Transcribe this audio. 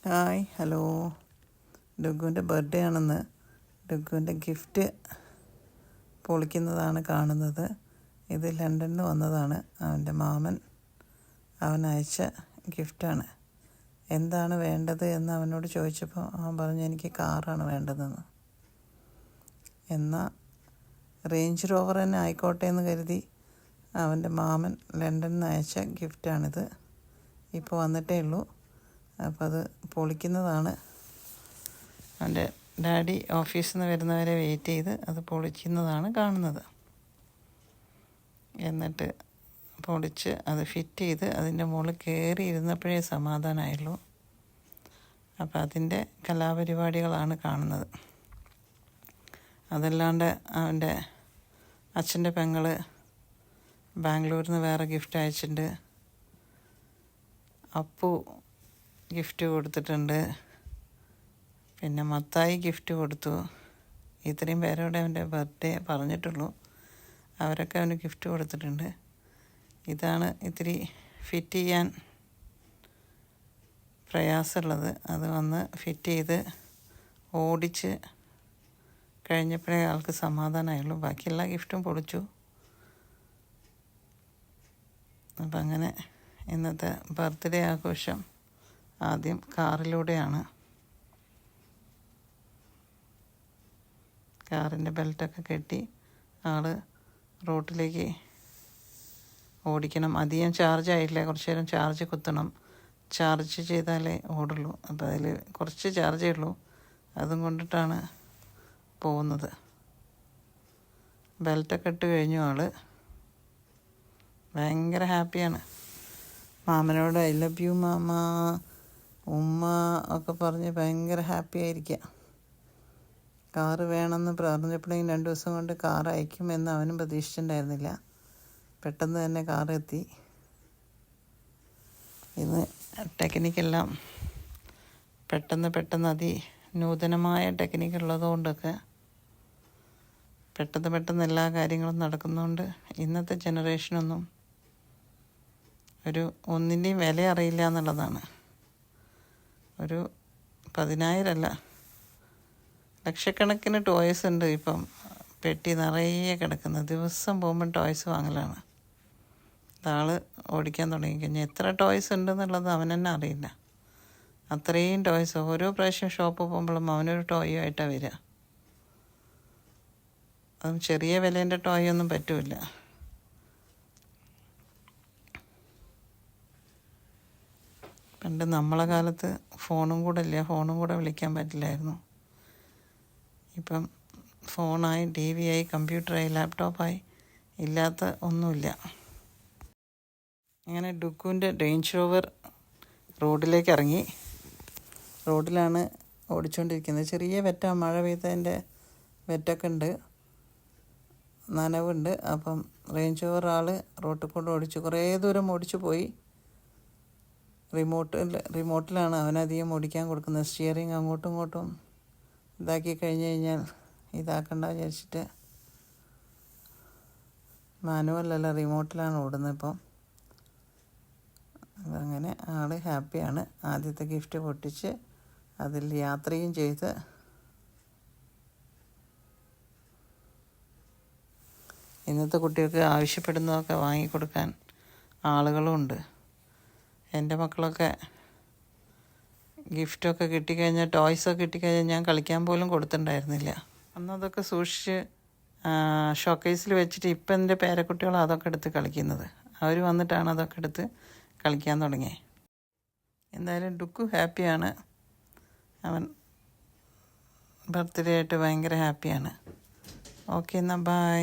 Hi hello. ഡുഗുവിൻ്റെ birthday ആണെന്ന്. ഡുഗുവിൻ്റെ gift പൊളിക്കുന്നതാണ് കാണുന്നത്. ഇത് ലണ്ടനിൽ നിന്ന് വന്നതാണ്. അവൻ്റെ മാമൻ അവനയച്ച ഗിഫ്റ്റാണ്. എന്താണ് വേണ്ടത് എന്ന് അവനോട് ചോദിച്ചപ്പോൾ അവൻ പറഞ്ഞു എനിക്ക് കാറാണ് വേണ്ടതെന്ന്. എന്നാൽ റേഞ്ച് റോവർ തന്നെ ആയിക്കോട്ടെ എന്ന് കരുതി അവൻ്റെ മാമൻ ലണ്ടനിൽ നിന്ന് അയച്ച ഗിഫ്റ്റാണിത്. ഇപ്പോൾ വന്നിട്ടേ ഉള്ളൂ. അപ്പോൾ അത് പൊളിക്കുന്നതാണ്. അവൻ്റെ ഡാഡി ഓഫീസിൽ നിന്ന് വരുന്നവരെ വെയിറ്റ് ചെയ്ത് അത് പൊളിക്കുന്നതാണ് കാണുന്നത്. എന്നിട്ട് പൊളിച്ച് അത് ഫിറ്റ് ചെയ്ത് അതിൻ്റെ മുകളിൽ കയറി ഇരുന്നപ്പോഴേ സമാധാനമായുള്ളൂ. അപ്പോൾ അതിൻ്റെ കലാപരിപാടികളാണ് കാണുന്നത്. അതല്ലാണ്ട് അവൻ്റെ അച്ഛൻ്റെ പെങ്ങൾ ബാംഗ്ലൂരിൽ നിന്ന് വേറെ ഗിഫ്റ്റ് അയച്ചിട്ടുണ്ട്. അപ്പു ഗിഫ്റ്റ് കൊടുത്തിട്ടുണ്ട്. പിന്നെ മത്തായി ഗിഫ്റ്റ് കൊടുത്തു. ഇത്രയും പേരോടെ അവൻ്റെ ബർത്ത്ഡേ പറഞ്ഞിട്ടുള്ളൂ. അവരൊക്കെ അവന് ഗിഫ്റ്റ് കൊടുത്തിട്ടുണ്ട്. ഇതാണ് ഇത്തിരി ഫിറ്റ് ചെയ്യാൻ പ്രയാസമുള്ളത്. അത് വന്ന് ഫിറ്റ് ചെയ്ത് ഓടിച്ച് കഴിഞ്ഞപ്പോഴേ ആൾക്ക് സമാധാനമായുള്ളൂ. ബാക്കി എല്ലാ ഗിഫ്റ്റും പൊളിച്ചു. അപ്പം അങ്ങനെ ഇന്നത്തെ ബർത്ത്ഡേ ആഘോഷം ആദ്യം കാറിലൂടെയാണ്. കാറിൻ്റെ ബെൽറ്റൊക്കെ കെട്ടി ആൾ റോട്ടിലേക്ക് ഓടിക്കണം. അധികം ചാർജ് ആയിട്ടില്ല. കുറച്ച് നേരം ചാർജ് കുത്തണം. ചാർജ് ചെയ്താലേ ഓടുള്ളൂ. അപ്പോൾ അതിൽ കുറച്ച് ചാർജേ ഉള്ളൂ. അതും കൊണ്ടിട്ടാണ് പോകുന്നത്. ബെൽറ്റൊക്കെ ഇട്ട് കഴിഞ്ഞു. ആൾ ഭയങ്കര ഹാപ്പിയാണ്. മാമനോട് ഐ ലവ് യു മാമ, ഉമ്മ ഒക്കെ പറഞ്ഞ് ഭയങ്കര ഹാപ്പി ആയിരിക്കുക. കാറ് വേണമെന്ന് പറഞ്ഞപ്പോഴേക്കും 2 ദിവസം കൊണ്ട് കാർ അയക്കുമെന്ന് അവനും പ്രതീക്ഷിച്ചിട്ടുണ്ടായിരുന്നില്ല. പെട്ടെന്ന് തന്നെ കാർ എത്തി. ഇന്ന് ടെക്നിക്കെല്ലാം പെട്ടെന്ന് നൂതനമായ ടെക്നിക്ക് ഉള്ളതുകൊണ്ടൊക്കെ പെട്ടെന്ന് എല്ലാ കാര്യങ്ങളും നടക്കുന്നതുകൊണ്ട് ഇന്നത്തെ ജനറേഷനൊന്നും ഒന്നിൻ്റെയും വില അറിയില്ല എന്നുള്ളതാണ്. 10,000 അല്ല, ലക്ഷക്കണക്കിന് ടോയ്സ് ഉണ്ട് ഇപ്പം. പെട്ടി നിറയെ കിടക്കുന്നത്. ദിവസം പോകുമ്പോൾ ടോയ്സ് വാങ്ങലാണ്. ആൾ ഓടിക്കാൻ തുടങ്ങിക്കഴിഞ്ഞാൽ എത്ര ടോയ്സ് ഉണ്ടെന്നുള്ളത് അവൻ തന്നെ അറിയില്ല. അത്രയും ടോയ്സ്. ഓരോ പ്രാവശ്യം ഷോപ്പ് പോകുമ്പോഴും അവനൊരു ടോയും ആയിട്ടാണ് വരിക. അതും ചെറിയ വിലേൻ്റെ ടോയൊന്നും പറ്റില്ല. പണ്ട് നമ്മളെ കാലത്ത് ഫോണും കൂടെ വിളിക്കാൻ പറ്റില്ലായിരുന്നു. ഇപ്പം ഫോണായി, ടി വി ആയി, കമ്പ്യൂട്ടറായി, ലാപ്ടോപ്പായി, ഇല്ലാത്ത ഒന്നുമില്ല. അങ്ങനെ ഡുഗുവിൻ്റെ റേഞ്ച് റോവർ റോഡിലേക്ക് ഇറങ്ങി. റോഡിലാണ് ഓടിച്ചുകൊണ്ടിരിക്കുന്നത്. ചെറിയ മഴ പെയ്തതിൻ്റെ വെറ്റൊക്കെ ഉണ്ട്, നനവുണ്ട്. അപ്പം റേഞ്ച് റോവർ ആൾ റോട്ടിൽ കൊണ്ട് ഓടിച്ചു. കുറേ ദൂരം ഓടിച്ചു പോയി. റിമോട്ടിലാണ് അവനധികം ഓടിക്കാൻ കൊടുക്കുന്നത്. സ്റ്റിയറിങ് അങ്ങോട്ടും ഇങ്ങോട്ടും ഇതാക്കി കഴിഞ്ഞാൽ ഇതാക്കണ്ട വിചാരിച്ചിട്ട് മാനുവലല്ല, റിമോട്ടിലാണ് ഓടുന്നത് ഇപ്പം. അങ്ങനെ ആൾ ഹാപ്പിയാണ്. ആദ്യത്തെ ഗിഫ്റ്റ് പൊട്ടിച്ച് അതിൽ യാത്രയും ചെയ്ത് ഇന്നത്തെ കുട്ടികൾക്ക് ആവശ്യപ്പെടുന്നതൊക്കെ വാങ്ങിക്കൊടുക്കാൻ ആളുകളും ഉണ്ട്. എൻ്റെ മക്കളൊക്കെ ഗിഫ്റ്റൊക്കെ കിട്ടിക്കഴിഞ്ഞാൽ, ടോയ്സൊക്കെ കിട്ടിക്കഴിഞ്ഞാൽ ഞാൻ കളിക്കാൻ പോലും കൊടുത്തിട്ടുണ്ടായിരുന്നില്ല. അന്നതൊക്കെ സൂക്ഷിച്ച് ഷോക്കേസിൽ വെച്ചിട്ട് ഇപ്പം എൻ്റെ പേരക്കുട്ടികൾ അതൊക്കെ എടുത്ത് കളിക്കുന്നത്. അവർ വന്നിട്ടാണ് അതൊക്കെ എടുത്ത് കളിക്കാൻ തുടങ്ങി. എന്തായാലും ഡുക്കു ഹാപ്പിയാണ്. അവൻ ബർത്ത്ഡേ ആയിട്ട് ഭയങ്കര ഹാപ്പിയാണ്. ഓക്കെ, എന്നാൽ ബൈ.